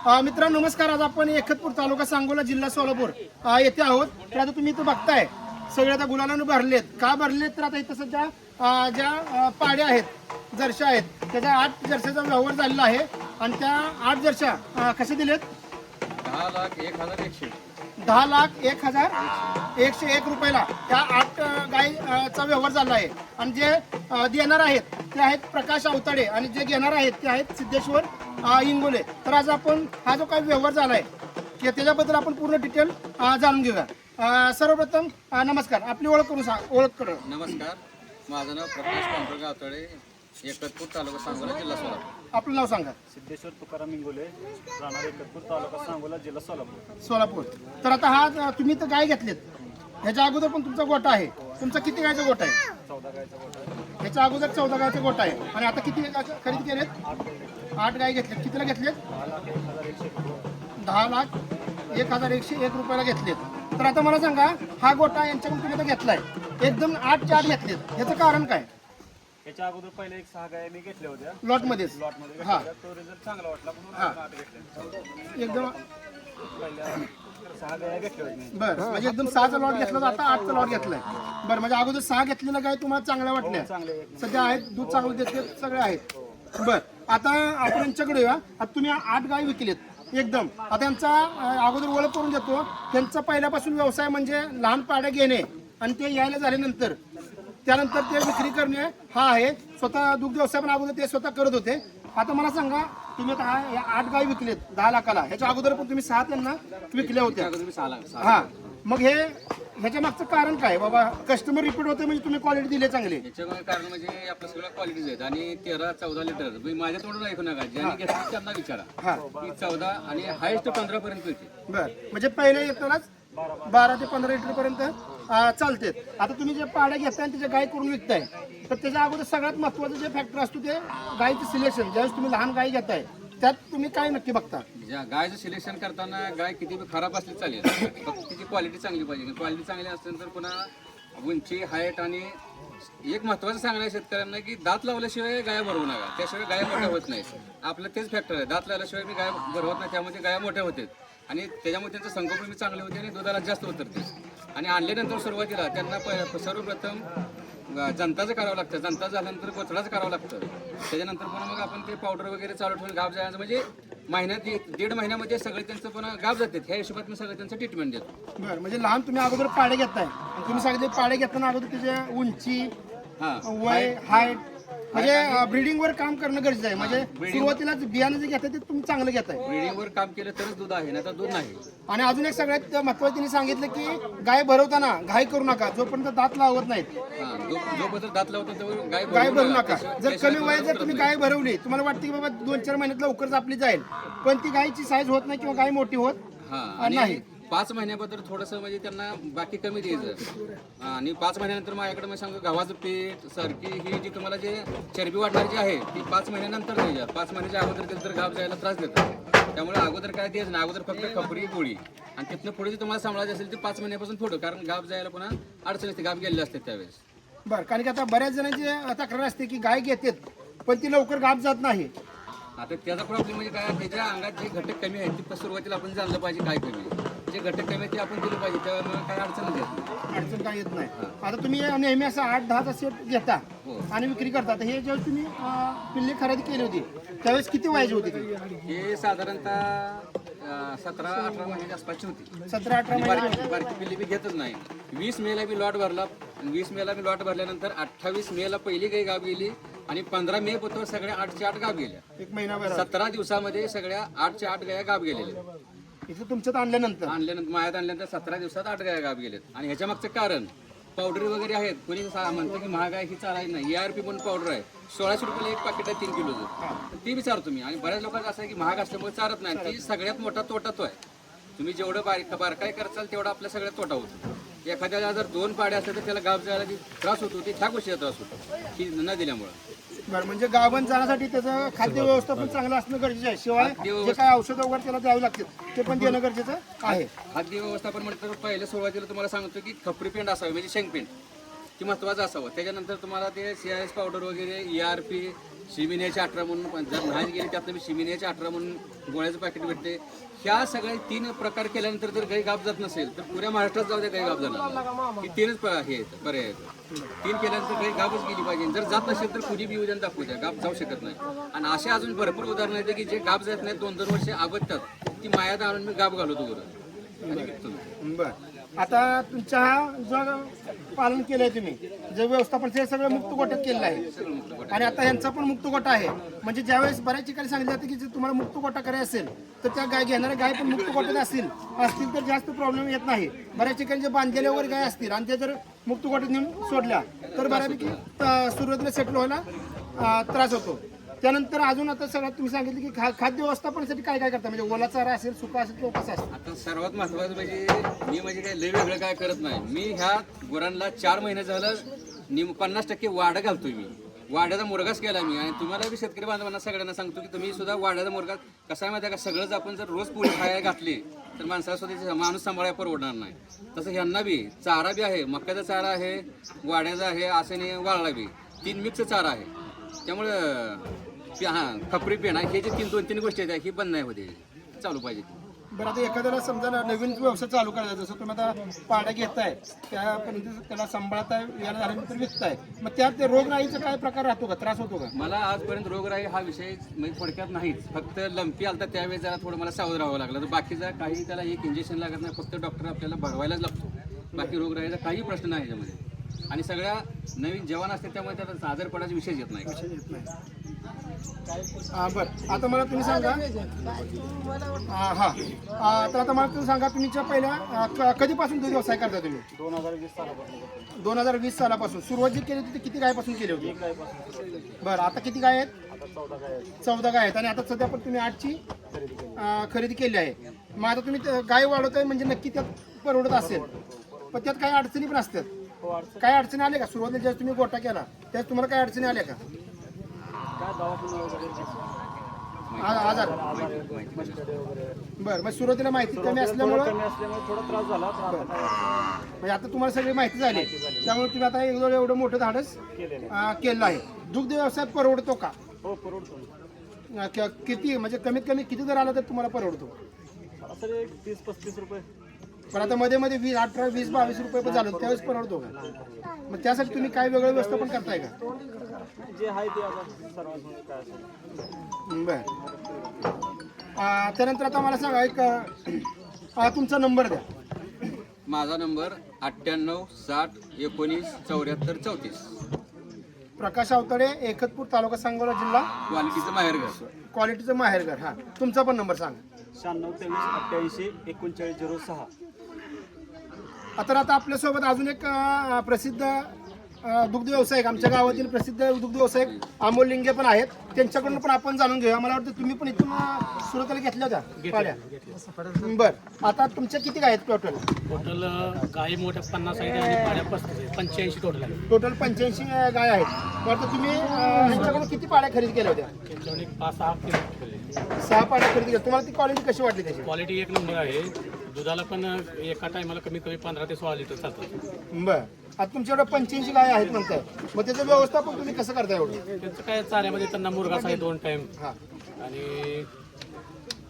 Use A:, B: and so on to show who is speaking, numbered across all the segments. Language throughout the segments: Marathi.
A: मित्रांनो नमस्कार. आज आपण एकतपूर तालुका सांगोला जिल्हा सोलापूर येथे आहोत. तर आता तुम्ही इथं बघताय सगळे आता गुलालानं भरलेत. का भरलेत तर आता इथं सध्या ज्या पाड्या आहेत जर्शा आहेत त्याच्या 8 जर्शाचा व्यवहार झालेला आहे आणि त्या 8 जर्शा कसे दिलेत 10,01,101 रुपयाला त्या 8 गायचा व्यवहार झाला आहे. आणि जे देणार आहेत ते आहेत प्रकाश अवताडे आणि जे घेणार आहेत ते आहेत सिद्धेश्वर इंगोले. तर आज आपण हा जो काही व्यवहार झाला आहे त्याच्याबद्दल आपण पूर्ण डिटेल जाणून घेऊया. सर्वप्रथम नमस्कार, आपली ओळख करून ओळख करू.
B: नमस्कार, माझं नाव प्रकाश पांडुरंग अवताडे, एकतपूर तालुका सांगोला जिल्हा सोलापूर.
A: आपलं नाव सांगा.
C: सिद्धेश्वर तुकाराम इंगोले, राहणार एकतपूर तालुका सांगोला जिल्हा
A: सोलापूर. तर आता हा तुम्ही तर गाय घेतलेत, ह्याच्या अगोदर पण तुमचा गोठा आहे. तुमचा किती गायचा गोठा आहे?
C: 14 गायचा गोठा.
A: ह्याच्या अगोदर 14 गायचा गोठा आहे. आणि आता किती खरेदी केलेत? 8 गाय घेतलेत. कितीला घेतलेत? 10,01,101 रुपयाला घेतलेत. तर आता मला सांगा, हा गोठा यांच्याकडून तुम्ही आता घेतलाय, एकदम 8च्या 8 घेतलेत, ह्याचं कारण काय?
C: याच्या अगोदर पहिले एक 6 गाय मी घेतल्या होत्या
A: लॉटमध्येच.
C: लॉटमध्ये.
A: हा,
C: तो रिझल्ट चांगला वाटला म्हणून 8 घेतल्या.
A: एकदम
C: पहिल्या 6 गाय घेतल्या होत्या.
A: बरं, म्हणजे एकदम 6चा लॉट घेतला तर आता 8चा लॉट घेतलाय. बरं, म्हणजे अगोदर 6 घेतलेलं गाय तुम्हाला चांगल्या वाटल्या,
C: चांगले एक
A: सध्या आहेत, दूध चांगलं देते, सगळे आहेत. बरं, आता आपण यांच्याकडे या. आता तुम्ही 8 गाय विकलेत एकदम. आता यांचा अगोदर ओळख करून देतो. त्यांचा पहिल्यापासून व्यवसाय म्हणजे लहान पाड्या घेणे आणि ते यायला झाल्यानंतर त्यानंतर ते विक्री करणे हा आहे. स्वतः दुग्ध व्यवसाय पण अगोदर ते स्वतः करत होते. आता मला सांगा, तुम्ही आता या 8 गाय विकलेत 10 लाखाला, ह्याच्या अगोदर पण तुम्ही 6 त्यांना विकल्या होत्या.
B: तुम्ही सहाला
A: हा, मग ह्याच्या मागचं कारण काय बाबा? कस्टमर रिपीट होते म्हणजे तुम्ही क्वालिटी दिले चांगले.
B: याच्यामुळे कारण म्हणजे आपल्या सगळ्या क्वालिटीज आहेत आणि 13-14 लिटर. तुम्ही माझ्या तोंडून ऐकू नका, ज्यांनी घेतली त्यांना विचारा.
A: हा,
B: की 14 आणि हायेस्ट 15 पर्यंत होते.
A: बर, म्हणजे पहिले येतानाच 12 ते 15 लिटर पर्यंत चालते. आता तुम्ही जे पाड्या घेताय आणि त्याच्या गाय करून विकताय, तर त्याच्या अगोदर सगळ्यात महत्वाचं जे फॅक्टर असतो ते गायचं सिलेक्शन. ज्यावेळेस तुम्ही लहान गाय घेताय त्यात तुम्ही काय नक्की बघता?
B: ज्या गायचं सिलेक्शन करताना गाय किती बी खराब असली चालेल, फक्त तिची क्वालिटी चांगली पाहिजे. क्वालिटी चांगली असेल तर पुन्हा उंची, हाईट आणि एक महत्वाचं सांगणं आहे शेतकऱ्यांना की दात लावल्याशिवाय गाया भरवू नका, त्याशिवाय गाया मोठ्या होत नाही. आपलं तेच फॅक्टर आहे, दात लावल्याशिवाय मी गाय भरवत नाही, त्यामध्ये गाया मोठ्या होतात आणि त्याच्यामुळे त्यांचं संगोपन चांगले होते आणि दुधाला जास्त उतरते. आणि आणल्यानंतर सुरुवातीला त्यांना सर्वप्रथम जनताचं करावं लागतं. जनता झाल्यानंतर गोचडाचं करावं लागतं. त्याच्यानंतर पुन्हा मग आपण ते पावडर वगैरे चालू ठेवून गाव जायचं, म्हणजे महिन्यात 1-1.5 महिन्यामध्ये सगळे त्यांचं पुन्हा गाव जातात. ह्या हिशोबात मी सगळं त्यांचं ट्रीटमेंट देतो.
A: बरं, म्हणजे लहान तुम्ही अगोदर पाड्या घेताय आणि तुम्ही सांगितले पाड्या घेताना अगोदर त्याच्या उंची, वय, हाईट, म्हणजे ब्रीडिंग वर काम करणं गरजेचं आहे. म्हणजे सुरुवातीला बियाणं जे घेताय ते तुम्ही चांगलं घेताय.
B: ब्रीडिंगवर काम केलं तरच दूध आहे, नाही तर दूध नाही.
A: आणि अजून एक सगळ्यात महत्त्वाचं त्यांनी सांगितलं की गाय भरवताना घाई करू नका, जोपर्यंत दात लावत नाहीत
B: जोपर्यंत दात लावतो तेव्हा
A: गाय भरू नका. जर कमी वयात जर तुम्ही गाय भरवली, तुम्हाला वाटतं की बाबा 2-4 महिन्यात लवकरच आपली जाईल, पण ती गायची साईज होत नाही किंवा गाय मोठी होत
B: आणि
A: नाही.
B: 5 महिन्याबद्दल थोडंसं म्हणजे त्यांना बाकी कमी द्यायचं. आणि 5 महिन्यानंतर माझ्याकडे मी सांगतो गव्हाचं पीठ, सरकी, ही जी तुम्हाला जे चरबी वाढणारी जी आहे ती 5 महिन्यानंतर द्यायच्या. 5 महिन्याच्या अगोदर त्याचं तर गाव जायला त्रास देतात. त्यामुळे अगोदर काय द्यायचं नाही, अगोदर फक्त खपरी गोळी. आणि तिथनं पुढे जे तुम्हाला सांभाळायचं असेल ते 5 महिन्यापासून पुढं, कारण गाव जायला पुन्हा अडचण असते, गाव गेलेले असते त्यावेळेस.
A: बरं, कारण की आता बऱ्याच जणांची तक्रार असते की गाय घेतात पण ती लवकर गाभ जात नाही.
B: आता त्याचा प्रॉब्लेम म्हणजे काय, त्याच्या अंगात जे घटक कमी आहेत ते सुरुवातीला आपण जाणलं पाहिजे काय कमी आहे. जे घटक कमी आहेत ते आपण दिलं पाहिजे, त्यामुळे काय अडचण येत नाही.
A: अडचण काय येत नाही. आता तुम्ही नेहमी असं 8-10चा सेट घेता आणि विक्री करता. तर हे ज्यावेळेस तुम्ही पिल्ली खरेदी केली होती त्यावेळेस किती वयाची होती ती?
B: हे साधारणतः 17-18 महिन्याच्या आसपासची होती.
A: 17-18 महिने.
B: बारकी पिल्ली मी घेतच नाही. 20 मेला मी लॉट भरला. 20 मेला मी लॉट भरल्यानंतर 28 मेला पहिली गाय गाव गेली आणि 15 मे पर्यंत सगळ्या 8च्या 8 गाव गेल्या.
A: एक महिनाभर
B: 17 दिवसामध्ये सगळ्या 8च्या 8 गाया गाव गेलेल्या.
A: इथं तुमच्यात आणल्यानंतर
B: मायात आणल्यानंतर 17 दिवसात 8 गाया गाव गेलेत. आणि ह्याच्या मागचं कारण पावडर वगैरे आहेत. कोणी म्हणतं की महागाई ही चालायची नाही. ERP म्हणून पावडर आहे, 1600 रुपयाला एक पाकिट आहे 3 किलोचं. ती विचारतो मी. आणि बऱ्याच लोकांचं असं आहे की महाग असल्यामुळे चालत नाही. ती सगळ्यात मोठा तोटा तो आहे. तुम्ही जेवढं बारकाई करचाल तेवढा आपल्या सगळ्यात तोटा होतो. एखाद्याला जर 2 पाड्या असल्या तर त्याला गाव जायला त्रास होतो, ती ह्या गोष्टीचा त्रास होतो की न दिल्यामुळं.
A: बरं, म्हणजे गाभण जाण्यासाठी त्याचं खाद्य व्यवस्थापन चांगलं असणं गरजेचं आहे. शिवाय जे काय औषधं वगैरे त्याला द्यावी लागतील ते पण देणं गरजेचं आहे.
B: खाद्य व्यवस्थापन म्हटलं तर पहिले सुरुवातीला तुम्हाला सांगतो की खपरी पेंड असावी, म्हणजे शेंगपेंड ती महत्त्वाचं असावं. त्याच्यानंतर तुम्हाला ते CIS पावडर वगैरे, ERP, शिमिन्याचे 18 म्हणून जर नाही गेली त्यात शिमिन्याचे 18 म्हणून गोळ्याचं पॅकेट भेटते. ह्या सगळे 3 प्रकार केल्यानंतर जर गाई गाप जात नसेल तर पुऱ्या महाराष्ट्रात जाऊ द्या गाई गाप जाणार. ही 3च हे आहेत पर्याय आहेत. 3 केल्यानंतर गाई गापच गेली पाहिजे. जर जात नसेल तर कुणी बी उद्या दाखवू द्या, गाप जाऊ शकत नाही. आणि असे अजून भरपूर उदाहरणं आहेत की जे गाप जात नाहीत 2-2 वर्ष आबदतात, ती मायात आणून मी गाप घालवतो बरं आणि विकतो.
A: बर, आता तुमच्या हा जो पालन केलंय तुम्ही, जे व्यवस्थापन ते सगळं मुक्त गोट्यात केलेलं आहे आणि आता यांचा पण मुक्त गोटा आहे. म्हणजे ज्यावेळेस बऱ्याच ठिकाणी सांगितलं जातं की जर तुम्हाला मुक्त गोटा करायचा असेल तर त्या गाय घेणाऱ्या गाय पण मुक्त गोट्यात असतील तर जास्त प्रॉब्लेम येत नाही. बऱ्याच ठिकाणी जे बांधलेले वगैरे गाय असतील आणि ते जर मुक्त गोट्यात नेऊन सोडल्या तर बऱ्यापैकी सुरुवातीला सेटल व्हायला त्रास होतो. त्यानंतर अजून आता सगळ्यात तुम्ही सांगितलं की खाद्य व्यवस्थापनासाठी काय काय करता, म्हणजे ओला चारा असेल, सुका असेल किंवा कसा असेल?
B: आता सर्वात महत्वाचं म्हणजे मी म्हणजे काय लय वेगळं काय करत नाही. मी ह्या गुरांना 4 महिने झालं 50% वाडा घालतोय. मी वाड्याचा मुरगाच केला मी. आणि तुम्हाला बी शेतकरी बांधवांना सगळ्यांना सांगतो की तुम्ही सुद्धा वाड्याचा मुरगा कसा आहे माहिती आहे का, सगळंच आपण जर रोज पोळी खायला घातली तर माणसाला सुद्धा माणूस सांभाळायला परवडणार नाही. तसं ह्यांना बी चारा बी आहे, मक्याचा चारा आहे, वाड्याचा आहे, आसेने वाळला बी 3 मिक्स चारा आहे. त्यामुळं खपरी पेण हे जे 2-3 गोष्टी आहेत ही बंद नाही होते, चालू पाहिजे.
A: बरं, आता एखाद्याला समजा नवीन व्यवसाय चालू करायचा, जसं तुम्ही आता पाड्या घेताय त्यापर्यंत त्याला सांभाळताय, याला झाल्यानंतर विकताय, मग त्यात ते रोगराईचा काय प्रकार राहतो का, त्रास होतो का?
B: मला आजपर्यंत रोगराई हा विषय म्हणजे थोडक्यात नाहीच. फक्त लंपी आलता त्यावेळेस जरा थोडं मला सावध राहावं लागलं. तर बाकीचा काही त्याला एक इंजेक्शन लागत नाही, फक्त डॉक्टर आपल्याला भरवायलाच लागतो. बाकी रोगराईचा काही प्रश्न नाही याच्यामध्ये. आणि सगळ्या नवीन जवान असते त्यामुळे त्याला आजार पडायचा विषय येत नाही.
A: बरं, आता मला तुम्ही सांगा तर आता मला तुम्ही सांगा तुमच्या पहिल्या कधीपासून दूध व्यवसाय करता तुम्ही?
C: 2020 सालापासून.
A: 2020 सालापासून सुरुवात जी केली होती ती किती गायपासून केली होती?
C: 1 गायपासून.
A: बरं, आता किती गाय आहेत?
C: आता 14 गाय आहेत.
A: 14 गाय आहेत. आणि आता सध्या पण तुम्ही 8ची
C: खरेदी केली.
A: खरेदी केली आहे. मग आता तुम्ही गाय वाढवताय म्हणजे नक्की त्यात परवडत असेल, पण त्यात काही अडचणी पण असतात.
C: हो, अडचण
A: काही अडचणी आल्या का सुरुवातीला ज्यावेळेस तुम्ही गोटा केला त्यात तुम्हाला काही अडचणी आल्या का?
C: काय दवाखाना वगैरे
A: आजार?
C: मस्टडी वगैरे
A: बरं, मग सुरुवातीला माहिती कमी
C: थोडं
A: असल्यामुळं
C: कमी असल्यामुळे थोडा त्रास झाला, पण आता काय
A: म्हणजे आता तुम्हाला सगळी माहिती झाली त्यामुळे तुम्ही आता एवढं मोठं धाडस
C: केलेलं आहे.
A: केलं आहे. दुग्ध व्यवसाय परवडतो का?
C: हो, परवडतो.
A: किती म्हणजे कमीत कमी किती दर आला तर तुम्हाला परवडतो?
C: सरासरी 30-35 रुपये.
A: पण आता मध्ये 18, 20, 22 रुपये पण झालं त्यावेळेस परवडतो का? मग त्यासाठी तुम्ही काय वेगळं व्यवस्थापन करताय का?
C: जे आहे ते आता सर्वांमध्ये काय असेल.
A: बर, त्यानंतर आता मला सांगा एक तुमचा नंबर द्या.
B: माझा नंबर 98 60 19 74 34.
A: प्रकाश अवतडे, एकतपूर, तालुका सांगोला, जिल्हा
B: क्वालिटीचं माहेरघर.
A: क्वालिटीचं माहेरघर. हा, तुमचा पण नंबर सांगा.
C: 96 23 88 39 06.
A: आता आपल्यासोबत अजून एक प्रसिद्ध दुग्ध व्यावसायिक, आमच्या गावातील प्रसिद्ध दुग्ध व्यावसायिक अमोल लिंगे पण आहेत. त्यांच्याकडून पण आपण जाणून घेऊया. मला वाटतं तुम्ही पण इथून सुरुवातीला घेतल्या होत्या पाड्या? बरं, आता तुमच्या किती गाय आहेत टोटल?
D: टोटल गाई मोठ्या 50 आहेत आणि पाड्या 85 टोटल आहे.
A: टोटल 85 गाय आहेत. बरं, तर तुम्ही ह्यांच्याकडून किती पाड्या खरेदी केल्या होत्या?
D: त्यांच्याकडे 5-6 किलो
A: 6 पाड्या खरेदी केल्या. तुम्हाला ती क्वालिटी कशी वाटली त्याची?
D: क्वालिटी एक नंबर आहे. दुधाला पण एका टायमाला कमीत कमी 15 ते 16 लिटर चालतात.
A: बरं, आता तुमच्याकडे 85 गाय आहेत म्हणताय, मग त्याचं व्यवस्थापन तुम्ही कसं करताय एवढं?
D: त्यांचं काय चाऱ्यामध्ये त्यांना मुरघास आहे 2 टाइम
A: हां,
D: आणि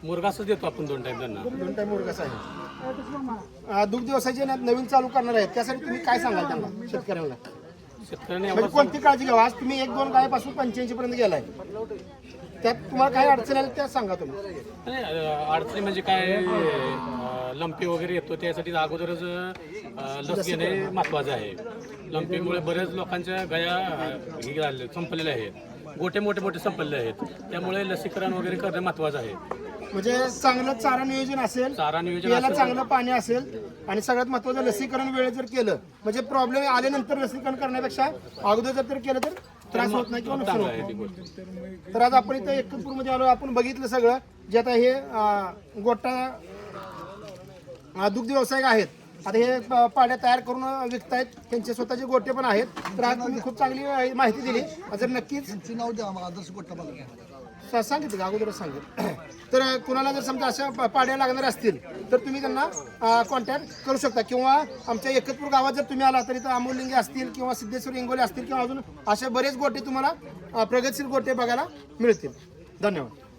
D: मुरघासच देतो आपण 2 टाइम त्यांना.
A: 2 टाइम मुरघास आहे. दुग्ध व्यवसाय जे नवीन चालू करणार आहेत त्यासाठी तुम्ही काय सांगाल त्यांना, शेतकऱ्यांना?
D: शेतकऱ्यांनी
A: म्हणजे कोणती काळजी घ्यावा? आज तुम्ही 1-2 गायपासून 85 पर्यंत गेलाय, त्यात तुम्हाला काही अडचण आली त्या सांगा तुम्ही.
D: आणि अडचणी म्हणजे काय, लंपी वगैरे येतो त्यासाठी अगोदरच लस घेणे महत्त्वाचं आहे. लंपीमुळे बरेच लोकांच्या गाया संपलेल्या आहेत, गोटे मोठे संपलेले आहेत. त्यामुळे लसीकरण वगैरे करणं महत्त्वाचं आहे.
A: म्हणजे चांगलं चारा नियोजन असेल,
D: चारा नियोजन
A: याला चांगलं पाणी असेल आणि सगळ्यात महत्त्वाचं लसीकरण वेळेत जर केलं, म्हणजे प्रॉब्लेम आल्यानंतर लसीकरण करण्यापेक्षा अगोदर जर केलं तर त्रास होत नाही किंवा नुकसान होत नाही. तर आज आपण इथं एकतपूरमध्ये आलो, आपण बघितलं सगळं जे आता हे गोटा दुग्ध व्यावसायिक आहेत. आता हे पाड्या तयार करून विकतायत, त्यांचे स्वतःचे गोटे पण आहेत. तर आज तुम्ही खूप चांगली माहिती दिली. जर नक्कीच
E: नाव द्या आम्हाला आदर्श गोटा बघा.
A: सांगितलं का अगोदरच सांगितलं. तर कुणाला जर समजा अशा पाड्या लागणार असतील तर तुम्ही त्यांना कॉन्टॅक्ट करू शकता, किंवा आमच्या एकतपूर गावात जर तुम्ही आला तरी तर अमोल लिंगे असतील किंवा सिद्धेश्वर इंगोले असतील किंवा अजून असे बरेच गोटे तुम्हाला प्रगतशील गोटे बघायला मिळतील. धन्यवाद.